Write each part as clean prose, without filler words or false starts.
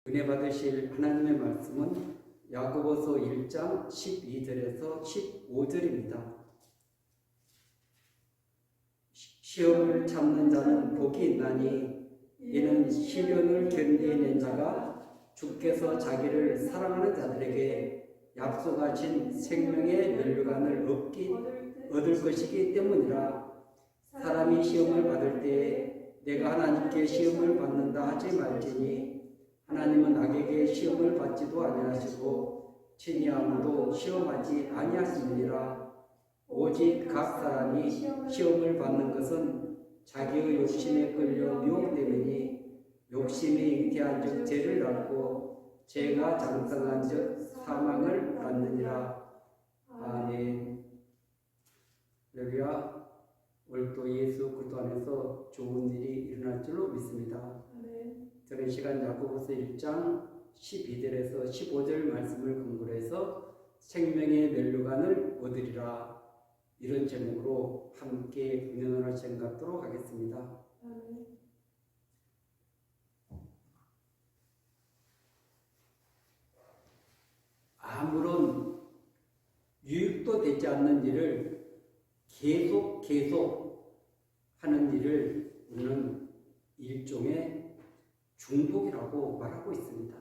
은혜 받으실 하나님의 말씀은 야고보서 1장 12절에서 15절입니다. 시험을 참는 자는 복이 있나니 이는 시련을 견디는 자가 주께서 자기를 사랑하는 자들에게 약속하신 생명의 면류관을 얻을 것이기 때문이라. 사람이 시험을 받을 때에 내가 하나님께 시험을 받는다 하지 말지니 하나님은 악에게 시험을 받지도 아니하시고 친히 아무도 시험하지 아니하시느니라. 오직 각 사람이 시험을 받는 것은 자기의 욕심에 끌려 미혹되느니 욕심이 잉태한즉 죄를 낳고 죄가 장성한즉 사망을 낳느니라. 아멘. 여기야 오늘 또 예수 그리스도 안에서 좋은 일이 일어날 줄로 믿습니다. 저는 시간 야고보서 1장 12절에서 15절 말씀을 근거로 해서 생명의 면류관을 얻으리라, 이런 제목으로 함께 은연을 생각하도록 하겠습니다. 아무런 유익도 되지 않는 일을 계속 하는 일을 우리는 일종의 중독이라고 말하고 있습니다.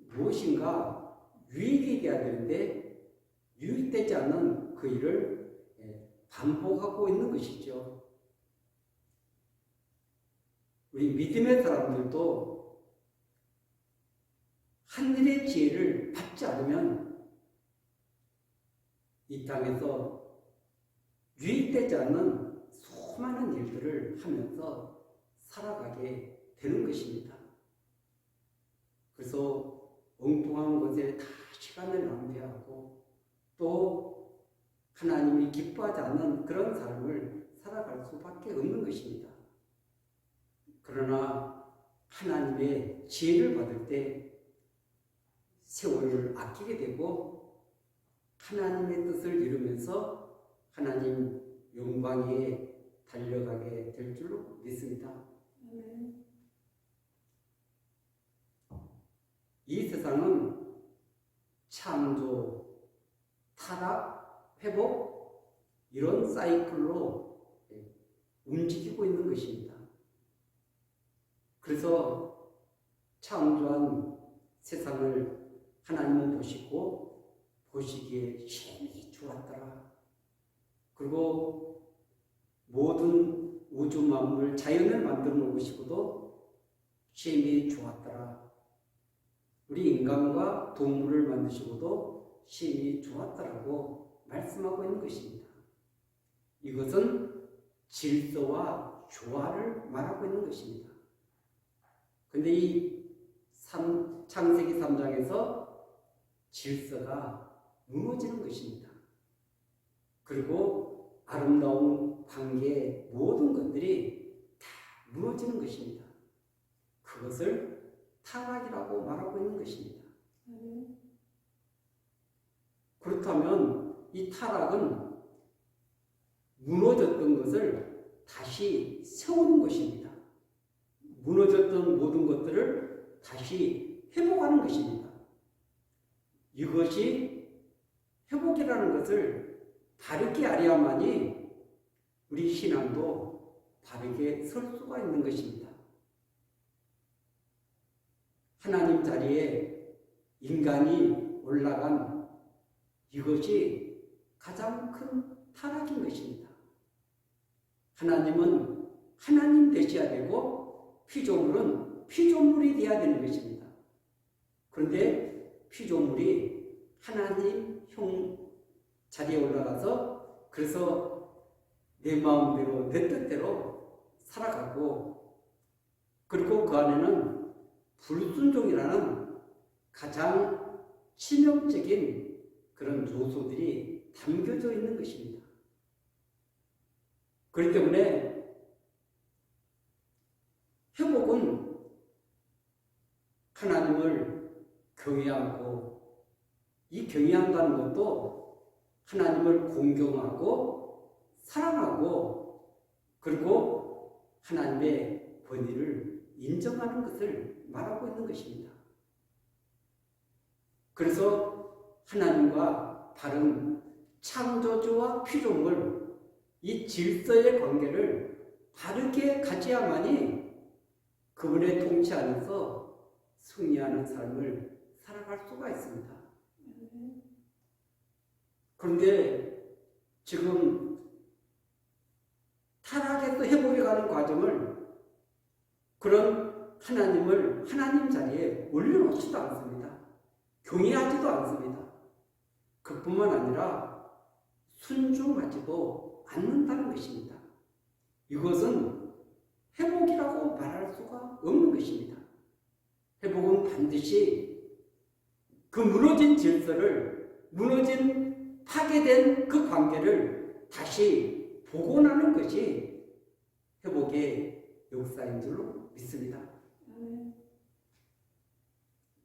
무엇인가 유익이 돼야 되는데 유익되지 않는 그 일을 반복하고 있는 것이죠. 우리 믿음의 사람들도 하늘의 지혜를 받지 않으면 이 땅에서 유익되지 않는 수많은 일들을 하면서 살아가게 되는 것입니다. 그래서 엉뚱한 것에 다 시간을 낭비하고 또 하나님이 기뻐하지 않는 그런 삶을 살아갈 수밖에 없는 것입니다. 그러나 하나님의 지혜를 받을 때 세월을 아끼게 되고 하나님의 뜻을 이루면서 하나님 영광에 달려가게 될 줄로 믿습니다. 이 세상은 창조, 타락, 회복 이런 사이클로 움직이고 있는 것입니다. 그래서 창조한 세상을 하나님은 보시기에 힘이 좋았더라. 그리고 모든 우주 만물, 자연을 만들어 놓으시고도 힘이 좋았더라. 우리 인간과 동물을 만드시고도 힘이 좋았더라고 말씀하고 있는 것입니다. 이것은 질서와 조화를 말하고 있는 것입니다. 근데 이 창세기 3장에서 질서가 무너지는 것입니다. 그리고 아름다운 관계의 모든 것들이 다 무너지는 것입니다. 그것을 타락이라고 말하고 있는 것입니다. 그렇다면 이 타락은 무너졌던 것을 다시 세우는 것입니다. 무너졌던 모든 것들을 다시 회복하는 것입니다. 이것이 회복이라는 것을 바르게 알아야만이 우리 신앙도 바르게 설 수가 있는 것입니다. 하나님 자리에 인간이 올라간 이것이 가장 큰 타락인 것입니다. 하나님은 하나님 되셔야 되고 피조물은 피조물이 되어야 되는 것입니다. 그런데 피조물이 하나님 형 자리에 올라가서 그래서 내 마음대로 내 뜻대로 살아가고, 그리고 그 안에는 불순종이라는 가장 치명적인 그런 요소들이 담겨져 있는 것입니다. 그렇기 때문에 회복은 하나님을 경외하고, 이 경외한다는 것도 하나님을 공경하고 사랑하고 그리고 하나님의 권위를 인정하는 것을 말하고 있는 것입니다. 그래서 하나님과 바른 창조주와 피조물, 이 질서의 관계를 바르게 가져야만이 그분의 통치 안에서 승리하는 삶을 살아갈 수가 있습니다. 그런데 지금 타락에서 회복해 가는 과정을 그런 하나님을 하나님 자리에 올려놓지도 않습니다. 경외하지도 않습니다. 그뿐만 아니라 순종하지도 않는다는 것입니다. 이것은 회복이라고 말할 수가 없는 것입니다. 회복은 반드시 그 무너진 질서를, 무너진 파괴된 그 관계를 다시 복원하는 것이 회복의 역사인 줄로 믿습니다.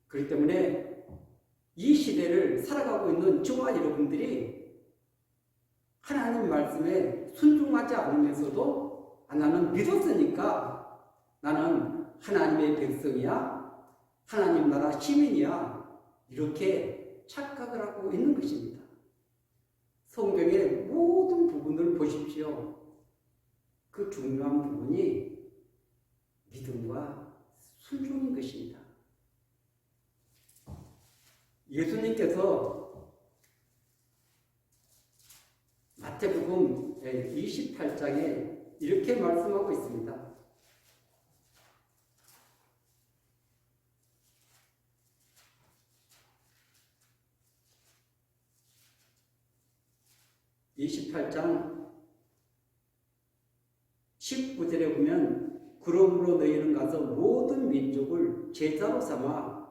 그렇기 때문에 이 시대를 살아가고 있는 저와 여러분들이 하나님 말씀에 순종하지 않으면서도 나는 믿었으니까 나는 하나님의 백성이야, 하나님 나라 시민이야, 이렇게 착각을 하고 있는 것입니다. 성경의 모든 부분을 보십시오. 그 중요한 부분이 믿음과 순종인 것입니다. 예수님께서 마태복음 28장에 이렇게 말씀하고 있습니다. (28장 19절에) 보면 그러므로 너희는 가서 모든 민족을 제자로 삼아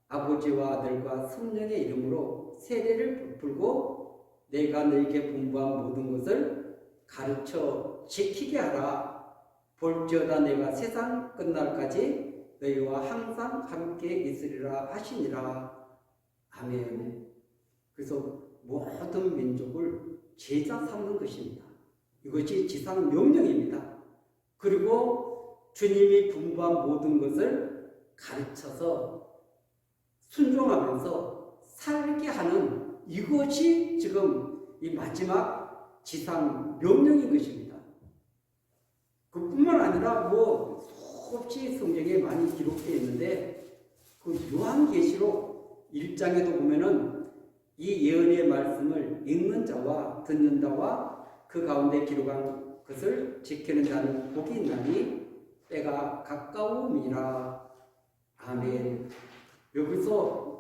아버지와 아들과 성령의 이름으로 세례를 베풀고 내가 너희에게 분부한 모든 것을 가르쳐 지키게 하라. 볼지어다 내가 세상 끝날까지 너희와 항상 함께 있으리라 하시니라. 아멘. 그래서 모든 민족을 제자 삼는 것입니다. 이것이 지상 명령입니다. 그리고 주님이 분부한 모든 것을 가르쳐서 순종하면서 살게 하는 이것이 지금 이 마지막 지상 명령인 것입니다. 그뿐만 아니라 수없이 성경에 많이 기록되어 있는데 그 요한계시록 1장에도 보면은 이 예언의 말씀을 읽는 자와 듣는 자와 그 가운데 기록한 것을 지키는 자는 복이 있나니 때가 가까움이라. 아멘. 여기서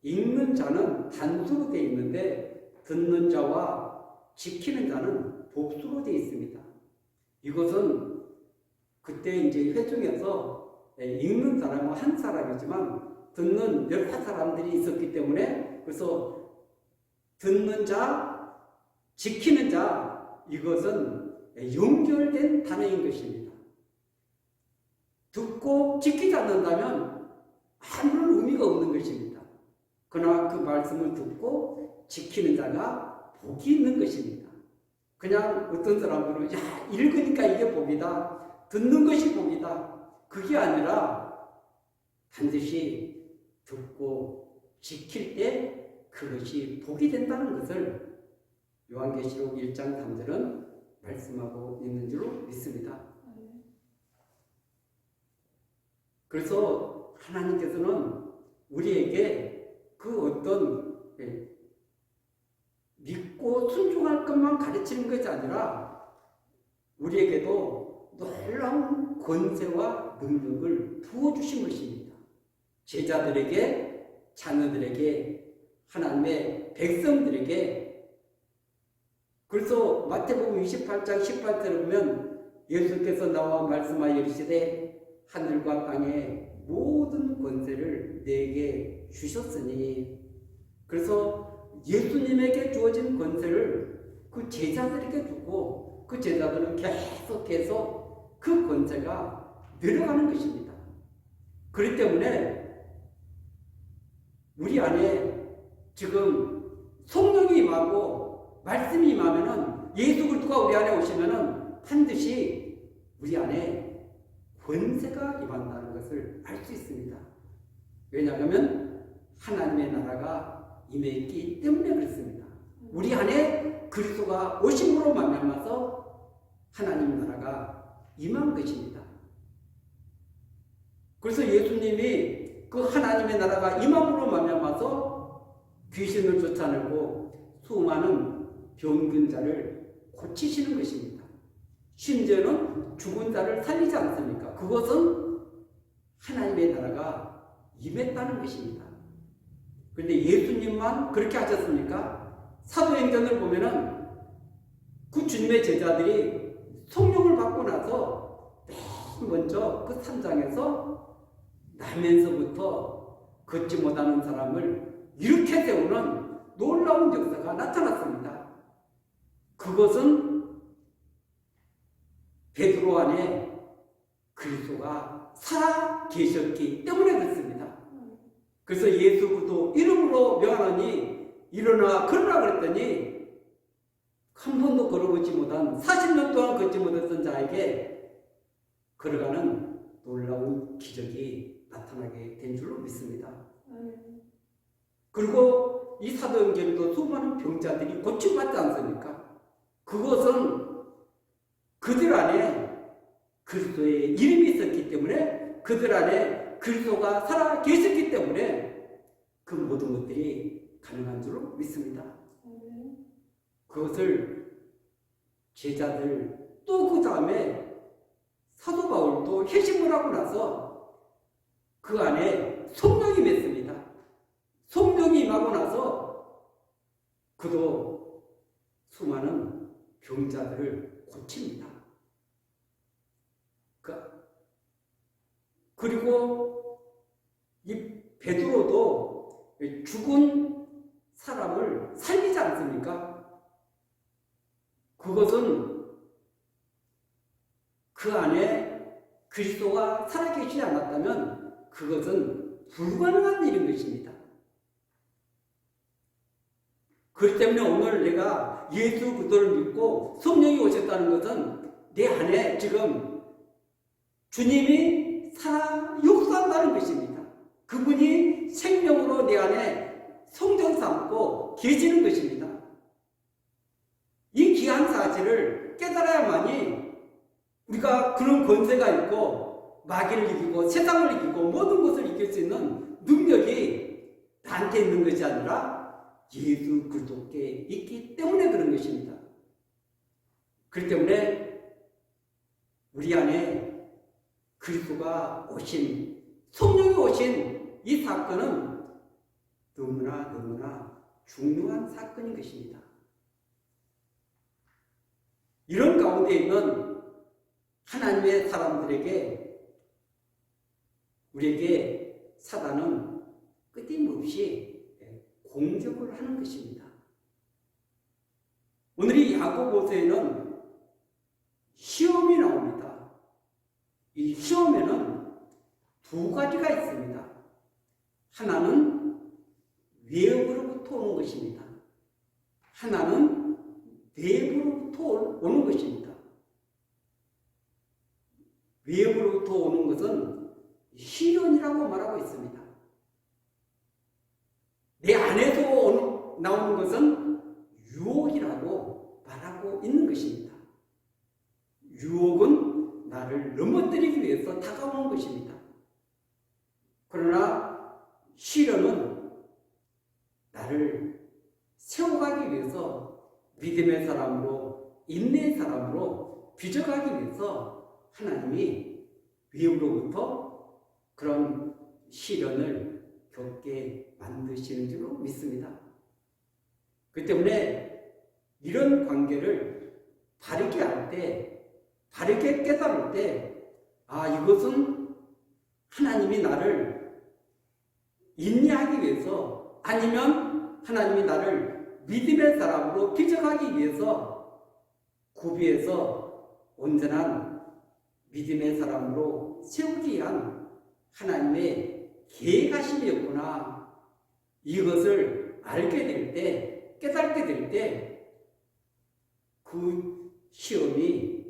읽는 자는 단수로 되어 있는데 듣는 자와 지키는 자는 복수로 되어 있습니다. 이것은 그때 이제 회중에서 읽는 사람은 한 사람이지만 듣는 여러 사람들이 있었기 때문에 그래서 듣는 자, 지키는 자, 이것은 연결된 단어인 것입니다. 듣고 지키지 않는다면 아무런 의미가 없는 것입니다. 그러나 그 말씀을 듣고 지키는 자가 복이 있는 것입니다. 그냥 어떤 사람들은 읽으니까 이게 복이다, 듣는 것이 복이다, 그게 아니라 반드시 듣고 지킬 때 그것이 복이 된다는 것을 요한계시록 1장 3절은 말씀하고 있는 줄로 믿습니다. 그래서 하나님께서는 우리에게 그 어떤 믿고 순종할 것만 가르치는 것이 아니라 우리에게도 놀라운 권세와 능력을 부어주신 것입니다. 제자들에게, 자녀들에게, 하나님의 백성들에게. 그래서 마태복음 28장 18절에 보면 예수께서 나와 말씀하여 이르시되 하늘과 땅의 모든 권세를 내게 주셨으니. 그래서 예수님에게 주어진 권세를 그 제자들에게 주고 그 제자들은 계속해서 그 권세가 늘어가는 것입니다. 그렇기 때문에 우리 안에 지금 성령이 임하고 말씀이 임하면은 예수 그리스도가 우리 안에 오시면은 반드시 우리 안에 권세가 임한다는 것을 알 수 있습니다. 왜냐하면 하나님의 나라가 임했기 때문에 그렇습니다. 우리 안에 그리스도가 오심으로 말미암아서 하나님 나라가 임한 것입니다. 그래서 예수님이 그 하나님의 나라가 임함으로 말미암아서 귀신을 쫓아내고 수많은 병든 자를 고치시는 것입니다. 심지어는 죽은 자를 살리지 않습니까? 그것은 하나님의 나라가 임했다는 것입니다. 그런데 예수님만 그렇게 하셨습니까? 사도행전을 보면은 그 주님의 제자들이 성령을 받고 나서 맨 먼저 그 산장에서 나면서부터 걷지 못하는 사람을 이렇게 세우는 놀라운 역사가 나타났습니다. 그것은 베드로 안에 그리스도가 살아 계셨기 때문에 그렇습니다. 그래서 예수 그리스도 이름으로 명하노니 일어나 걸으라 그랬더니 한 번도 걸어보지 못한 40년 동안 걷지 못했던 자에게 걸어가는 놀라운 기적이 나타나게 된 줄로 믿습니다. 그리고 이 사도행전에도 수많은 병자들이 고침받지 않습니까? 그것은 그들 안에 그리스도의 이름이 있었기 때문에, 그들 안에 그리스도가 살아 계셨기 때문에 그 모든 것들이 가능한 줄로 믿습니다. 그것을 제자들 또 그 다음에 사도 바울도 회심을 하고 나서 그 안에 성령이 맺습니다. 성령이 임하고 나서 그도 수많은 병자들을 고칩니다. 그리고 이 베드로도 죽은 사람을 살리지 않습니까? 그것은 그 안에 그리스도가 살아계시지 않았다면 그것은 불가능한 일인 것입니다. 그렇기 때문에 오늘 내가 예수 그리스도를 믿고 성령이 오셨다는 것은 내 안에 지금 주님이 살아 역사한다는 것입니다. 그분이 생명으로 내 안에 성전 삼고 계시는 것입니다. 이 귀한 사실을 깨달아야만이 우리가 그런 권세가 있고 마귀를 이기고 세상을 이기고 모든 것을 이길 수 있는 능력이 나한테 있는 것이 아니라 예수 그리스도께 있기 때문에 그런 것입니다. 그렇기 때문에 우리 안에 그리스도가 오신, 성령이 오신 이 사건은 너무나 중요한 사건인 것입니다. 이런 가운데 있는 하나님의 사람들에게, 우리에게 사단은 끊임없이 공격을 하는 것입니다. 오늘 이 야고보서에는 시험이 나옵니다. 이 시험에는 두 가지가 있습니다. 하나는 외부로부터 오는 것입니다. 하나는 내부로부터 오는 것입니다. 외부로부터 오는 것은 시련이라고 말하고 있습니다. 내 안에서 나오는 것은 유혹이라고 말하고 있는 것입니다. 유혹은 나를 넘어뜨리기 위해서 다가오는 것입니다. 그러나 시련은 나를 세워가기 위해서 믿음의 사람으로, 인내의 사람으로 빚어가기 위해서 하나님이 위험으로부터 그런 시련을 겪게 만드시는 줄로 믿습니다. 그 때문에 이런 관계를 바르게 할 때, 바르게 깨달을 때, 이것은 하나님이 나를 인내하기 위해서, 아니면 하나님이 나를 믿음의 사람으로 빚어가기 위해서 구비해서 온전한 믿음의 사람으로 세우기 위한 하나님의 계획하심이었구나. 이것을 알게 될 때, 깨닫게 될 때, 그 시험이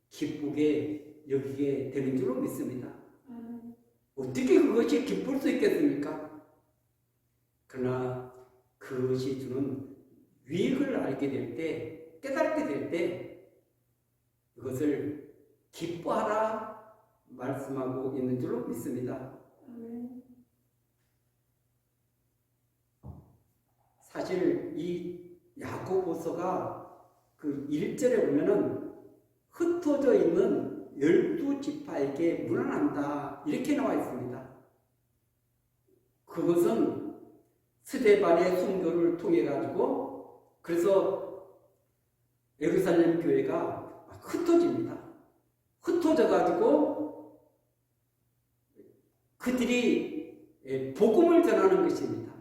기쁘게 여기게 되는 줄로 믿습니다. 어떻게 그것이 기쁠 수 있겠습니까? 그러나 그것이 주는 유익을 알게 될 때, 깨닫게 될 때 이것을 기뻐하라 말씀하고 있는 줄로 믿습니다. 사실 이 야고보서가 그 1절에 보면은 흩어져 있는 12지파에게 문안한다 이렇게 나와 있습니다. 그것은 스데반의 순교를 통해 가지고 그래서 예루살렘 교회가 흩어집니다. 흩어져 가지고 그들이 복음을 전하는 것입니다.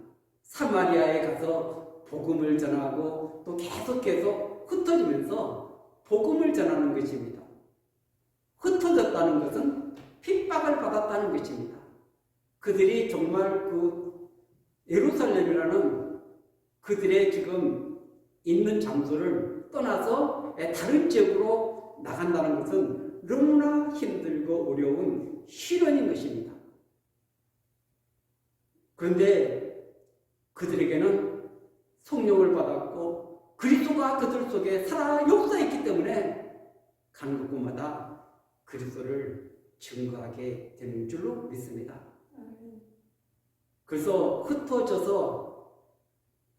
사마리아에 가서 복음을 전하고 또 계속 흩어지면서 복음을 전하는 것입니다. 흩어졌다는 것은 핍박을 받았다는 것입니다. 그들이 정말 그 예루살렘이라는 그들의 지금 있는 장소를 떠나서 다른 지역으로 나간다는 것은 너무나 힘들고 어려운 시련인 것입니다. 그런데 그들에게는 성령을 받았고 그리스도가 그들 속에 살아 역사했기 때문에 가는 곳마다 그리스도를 증거하게 되는 줄로 믿습니다. 그래서 흩어져서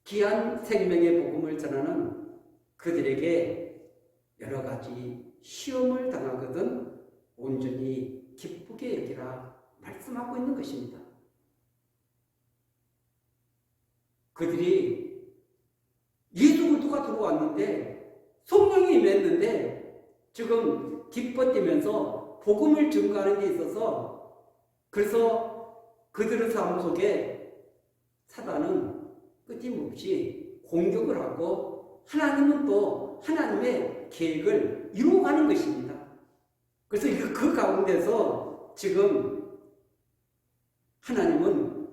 귀한 생명의 복음을 전하는 그들에게 여러 가지 시험을 당하거든 온전히 기쁘게 여기라 말씀하고 있는 것입니다. 그들이 예수 그리스도가 들어왔는데 성령이 임했는데 지금 기뻐뛰면서 복음을 증거하는 데 있어서 그래서 그들의 삶 속에 사단은 끊임없이 공격을 하고 하나님은 또 하나님의 계획을 이루어가는 것입니다. 그래서 그 가운데서 지금 하나님은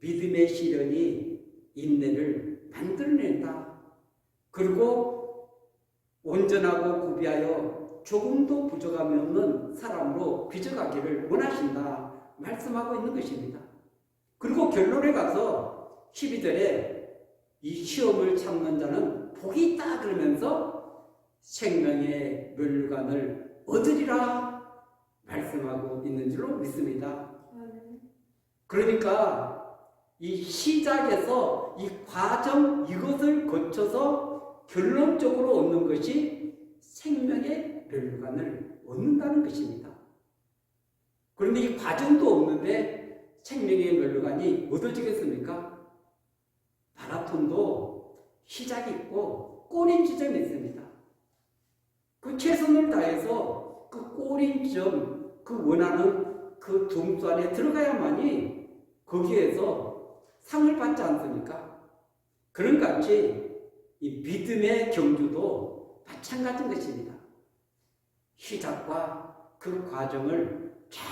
믿음의 시련이 인내를 만들어낸다. 그리고 온전하고 구비하여 조금도 부족함이 없는 사람으로 빚어가기를 원하신다. 말씀하고 있는 것입니다. 그리고 결론에 가서 12절에 이 시험을 참는 자는 복이 있다 그러면서 생명의 멸관을 얻으리라 말씀하고 있는 줄로 믿습니다. 그러니까 이 시작에서 이 과정 이것을 거쳐서 결론적으로 얻는 것이 생명의 멸관을 얻는다는 것입니다. 그런데 이 과정도 없는데 생명의 멸관이 얻어지겠습니까? 마라톤도 시작이 있고 꼬린 지점이 있습니다. 그 최선을 다해서 그 꼬린 지점, 그 원하는 그 점수 안에 들어가야만이 거기에서 상을 받지 않습니까? 그런 같이 이 믿음의 경주도 마찬가지인 것입니다. 시작과 그 과정을 잘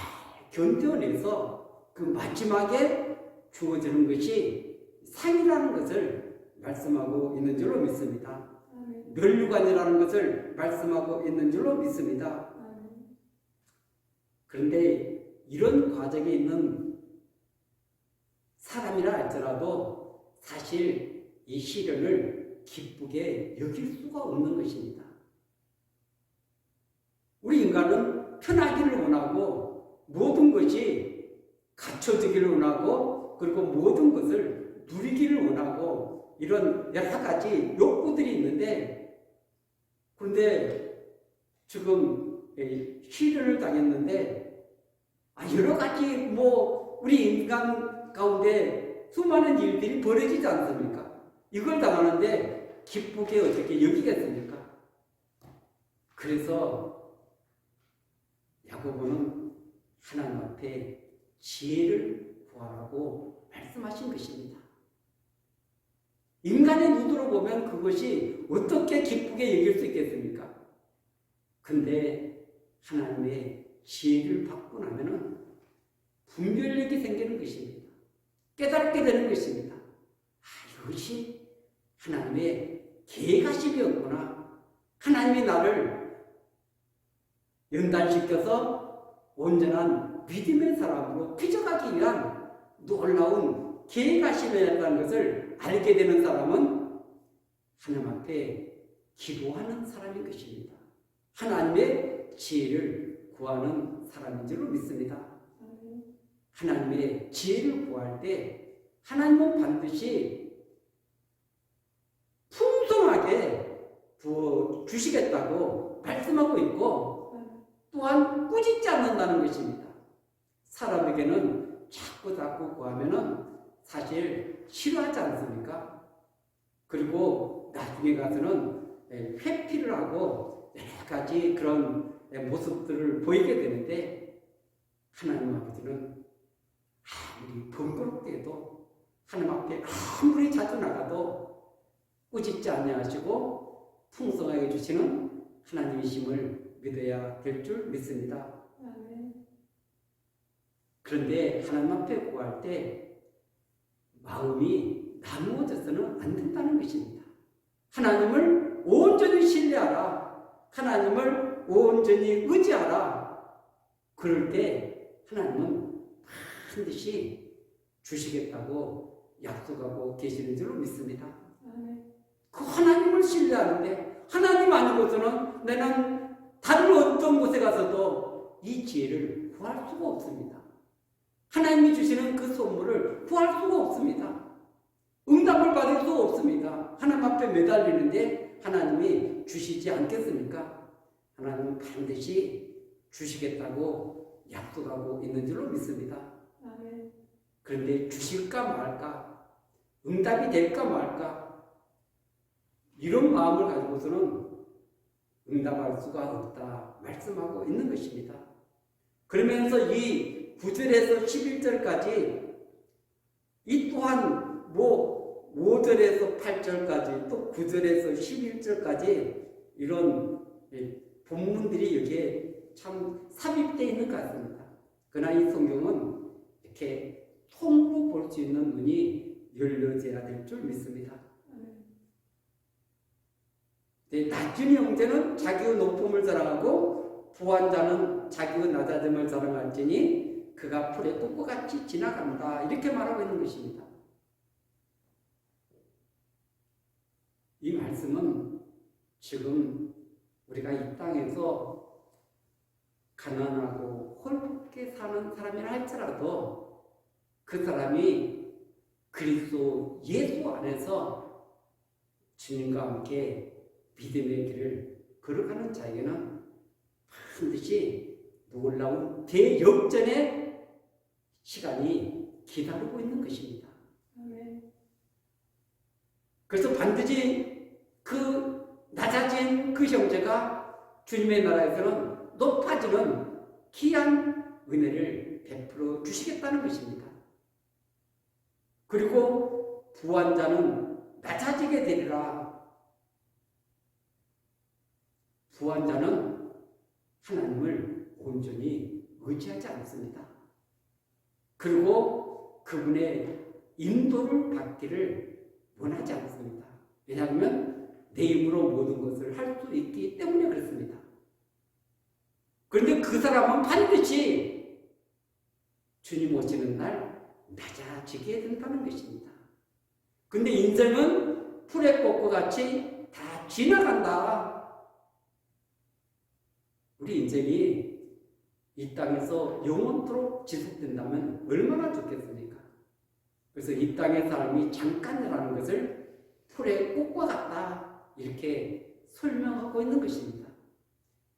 견뎌내서 그 마지막에 주어지는 것이 상이라는 것을 말씀하고 있는 줄로 믿습니다. 멸류관이라는 것을 말씀하고 있는 줄로 믿습니다. 그런데 이런 과정에 있는 사람이라 할지라도 사실 이 시련을 기쁘게 여길 수가 없는 것입니다. 우리 인간은 편하기를 원하고 모든 것이 갖춰지기를 원하고 그리고 모든 것을 누리기를 원하고 이런 여러 가지 욕구들이 있는데 그런데 지금 시련을 당했는데 여러 가지 우리 인간 가운데 수많은 일들이 벌어지지 않습니까? 이걸 당하는데 기쁘게 어떻게 여기겠습니까? 그래서 야고보는 하나님 앞에 지혜를 구하라고 말씀하신 것입니다. 인간의 눈으로 보면 그것이 어떻게 기쁘게 여길 수 있겠습니까? 근데 하나님의 지혜를 받고 나면은 분별력이 생기는 것입니다. 깨닫게 되는 것입니다. 이것이 하나님의 계획하심이었구나. 하나님이 나를 연단시켜서 온전한 믿음의 사람으로 빚어가기 위한 놀라운 계획하심이었다는 것을 알게 되는 사람은 하나님 앞에 기도하는 사람인 것입니다. 하나님의 지혜를 구하는 사람인 줄로 믿습니다. 하나님의 지혜를 구할 때 하나님은 반드시 풍성하게 부어 주시겠다고 말씀하고 있고 또한 꾸짖지 않는다는 것입니다. 사람에게는 자꾸 구하면은 사실 싫어하지 않습니까? 그리고 나중에 가서는 회피를 하고 여러 가지 그런 모습들을 보이게 되는데 하나님 아버지는 아무리 번거롭게 해도 하나님 앞에 아무리 자주 나가도 꾸짖지 아니하시고 풍성하게 주시는 하나님이심을 믿어야 될 줄 믿습니다. 그런데 하나님 앞에 구할 때 마음이 나누어져서는 안 된다는 것입니다. 하나님을 온전히 신뢰하라. 하나님을 온전히 의지하라. 그럴 때 하나님은 반드시 주시겠다고 약속하고 계시는 줄로 믿습니다. 그 하나님을 신뢰하는데 하나님 아니고서는 나는 다른 어떤 곳에 가서도 이 지혜를 구할 수가 없습니다. 하나님이 주시는 그 선물을 구할 수가 없습니다. 응답을 받을 수가 없습니다. 하나님 앞에 매달리는데 하나님이 주시지 않겠습니까? 하나님은 반드시 주시겠다고 약속하고 있는 줄로 믿습니다. 그런데 주실까 말까, 응답이 될까 말까, 이런 마음을 가지고서는 응답할 수가 없다 말씀하고 있는 것입니다. 그러면서 이 9절에서 11절까지 이 또한 5절에서 8절까지 또 9절에서 11절까지 이런 본문들이 여기에 참 삽입되어 있는 것 같습니다. 그러나 이 성경은 이렇게 통으로 볼 수 있는 눈이 열려져야 될 줄 믿습니다. 낮은 형제는 자기의 높음을 자랑하고 부한 자는 자기의 낮아짐을 자랑할지니 그가 풀의 꽃과 같이 지나간다. 이렇게 말하고 있는 것입니다. 이 말씀은 지금 우리가 이 땅에서 가난하고 홀벗게 사는 사람이라 할지라도 그 사람이 그리스도 예수 안에서 주님과 함께 믿음의 길을 걸어가는 자에게는 반드시 놀라운 대역전의 시간이 기다리고 있는 것입니다. 그래서 반드시 그 낮아진 그 형제가 주님의 나라에서는 높아지는 귀한 은혜를 베풀어 주시겠다는 것입니다. 그리고 부한 자는 낮아지게 되리라. 부한 자는 하나님을 온전히 의지하지 않습니다. 그리고 그분의 인도를 받기를 원하지 않습니다. 왜냐하면 내 힘으로 모든 것을 할 수 있기 때문에 그렇습니다. 그런데 그 사람은 반드시 주님 오시는 날 낮아지게 된다는 것입니다. 그런데 인생은 풀의 꽃과 같이 다 지나간다. 우리 인생이 이 땅에서 영원토록 지속된다면 얼마나 좋겠습니까? 그래서 이 땅의 삶이 잠깐이라는 것을 풀의 꽃과 같다 이렇게 설명하고 있는 것입니다.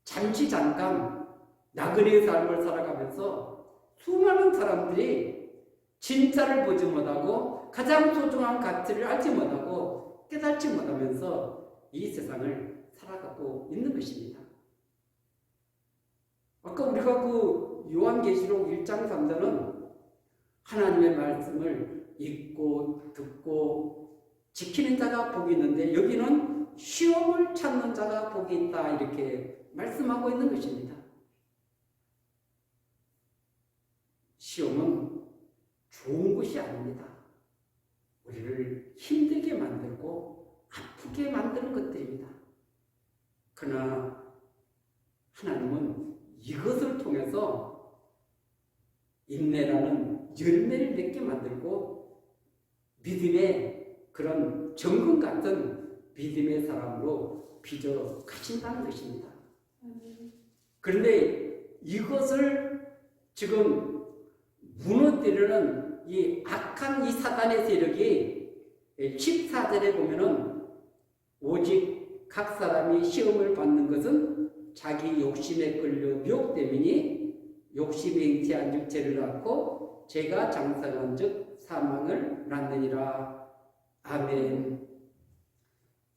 잠깐 나그네의 삶을 살아가면서 수많은 사람들이 진짜를 보지 못하고 가장 소중한 가치를 알지 못하고 깨닫지 못하면서 이 세상을 살아가고 있는 것입니다. 아까 우리가 그 요한계시록 1장 3절은 하나님의 말씀을 읽고 듣고 지키는 자가 복이 있는데 여기는 시험을 찾는 자가 복이 있다 이렇게 말씀하고 있는 것입니다. 시험은 좋은 것이 아닙니다. 우리를 힘들게 만들고 아프게 만드는 것들입니다. 그러나 하나님은 이것을 통해서 인내라는 열매를 맺게 만들고 믿음의 그런 정금 같은 믿음의 사람으로 빚어 가신다는 것입니다. 그런데 이것을 지금 무너뜨리는 이 악한 이 사단의 세력이 14절에 보면은 오직 각 사람이 시험을 받는 것은 자기 욕심에 끌려 미혹됨이니 욕심에 잉태한 즉 죄를 낳고 죄가 장성한 즉 사망을 낳느니라. 아멘.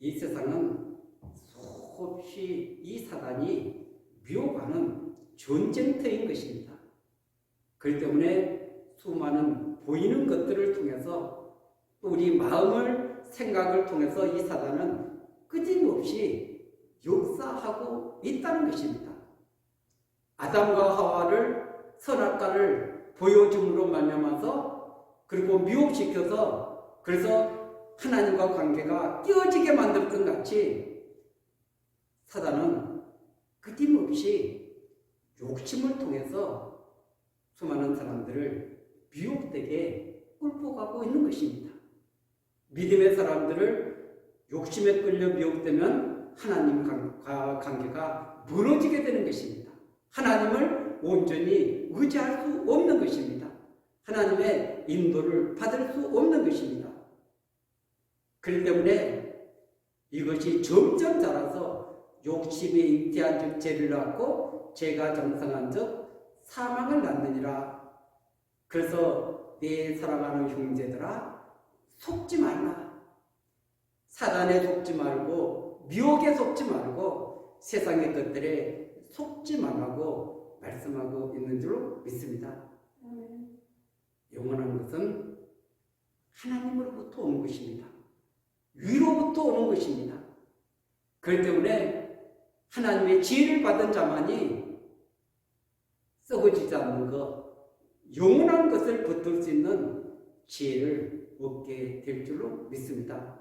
이 세상은 수없이 이 사단이 미혹하는 전쟁터인 것입니다. 그렇기 때문에 수많은 보이는 것들을 통해서 또 우리 마음을 생각을 통해서 이 사단은 끊임없이 역사하고 있다는 것입니다. 아담과 하와를 선악과를 보여줌으로 말미암아서 그리고 미혹시켜서 그래서 하나님과 관계가 깨어지게 만들 것 같이 사단은 끊임없이 욕심을 통해서 수많은 사람들을 미혹되게 끌고 가고 있는 것입니다. 믿음의 사람들을 욕심에 끌려 미혹되면 하나님과 관계가 무너지게 되는 것입니다. 하나님을 온전히 의지할 수 없는 것입니다. 하나님의 인도를 받을 수 없는 것입니다. 그렇기 때문에 이것이 점점 자라서 욕심에 잉태한 즉 죄를 낳고 죄가 장성한 즉 사망을 낳느니라. 그래서 내 사랑하는 형제들아 속지 말라. 사단에 속지 말고 미혹에 속지 말고 세상의 것들에 속지 말라고 말씀하고 있는 줄로 믿습니다. 영원한 것은 하나님으로부터 오는 것입니다. 위로부터 오는 것입니다. 그렇기 때문에 하나님의 지혜를 받은 자만이 썩어지지 않는 것, 영원한 것을 붙들 수 있는 지혜를 얻게 될 줄로 믿습니다.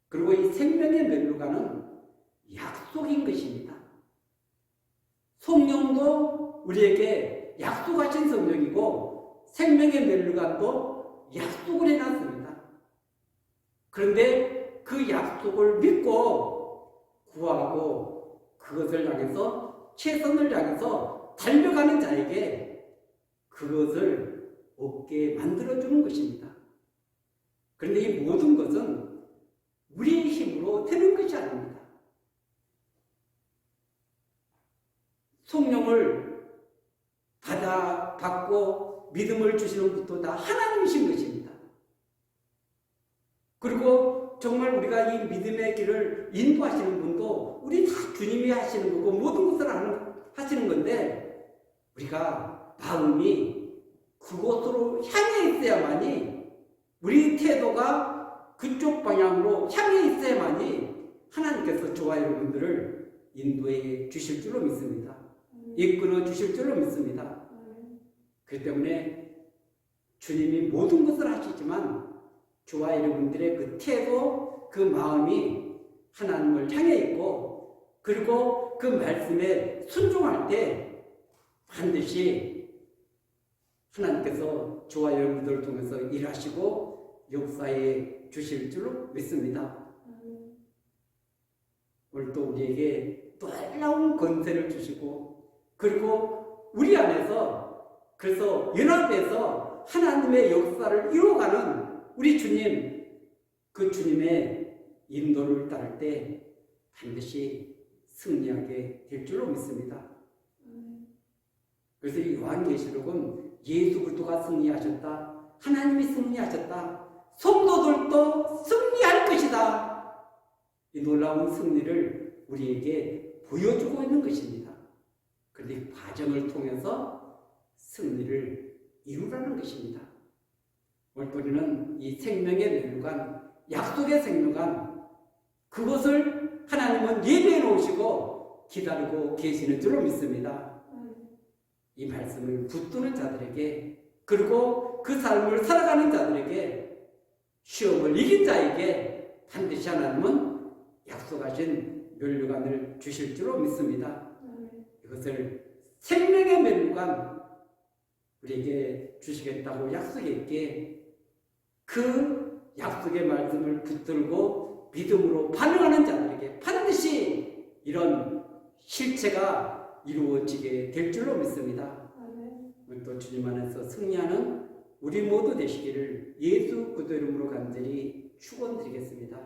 그리고 이 생명의 멸류관은 약속인 것입니다. 성령도 우리에게 약속하신 성령이고 생명의 멸류관도 약속을 해놨습니다. 그런데 그 약속을 믿고 구하고 그것을 향해서 최선을 향해서 달려가는 자에게 그것을 얻게 만들어주는 것입니다. 그런데 이 모든 것은 우리의 힘으로 되는 것이 아닙니다. 성령을 받고 믿음을 주시는 것도 다 하나님이신 것입니다. 그리고 정말 우리가 이 믿음의 길을 인도하시는 분도 우리 다 주님이 하시는 거고 모든 것을 하시는 건데 우리가 마음이 그곳으로 향해 있어야만이 우리 태도가 그쪽 방향으로 향해 있어야만이 하나님께서 저와 여러분들을 인도해 주실 줄로 믿습니다. 이끌어 주실 줄로 믿습니다. 그렇기 때문에 주님이 모든 것을 하시지만 저와 여러분들의 그 태도, 그 마음이 하나님을 향해 있고 그리고 그 말씀에 순종할 때 반드시 하나님께서 저와 여러분들을 통해서 일하시고 역사해 주실 줄로 믿습니다. 오늘 또 우리에게 놀라운 권세를 주시고 그리고 우리 안에서 그래서 연합해서 하나님의 역사를 이루어가는 우리 주님, 그 주님의 인도를 따를 때 반드시 승리하게 될 줄로 믿습니다. 그래서 이 요한계시록은 예수 그리스도가 승리하셨다. 하나님이 승리하셨다. 성도들도 승리할 것이다. 이 놀라운 승리를 우리에게 보여주고 있는 것입니다. 그런데 이 과정을 통해서 승리를 이루라는 것입니다. 오늘 우리는 이 생명의 멸류관, 약속의 생명관, 그것을 하나님은 예배해 놓으시고 기다리고 계시는 줄로 믿습니다. 이 말씀을 붙드는 자들에게 그리고 그 삶을 살아가는 자들에게 시험을 이긴 자에게 반드시 하나님은 약속하신 멸류관을 주실 줄로 믿습니다. 이것을 생명의 멸관 우리에게 주시겠다고 약속했기에 그 약속의 말씀을 붙들고 믿음으로 반응하는 자들에게 반드시 이런 실체가 이루어지게 될 줄로 믿습니다. 오늘 또 주님 안에서 승리하는 우리 모두 되시기를 예수 그리스도 이름으로 간절히 축원드리겠습니다.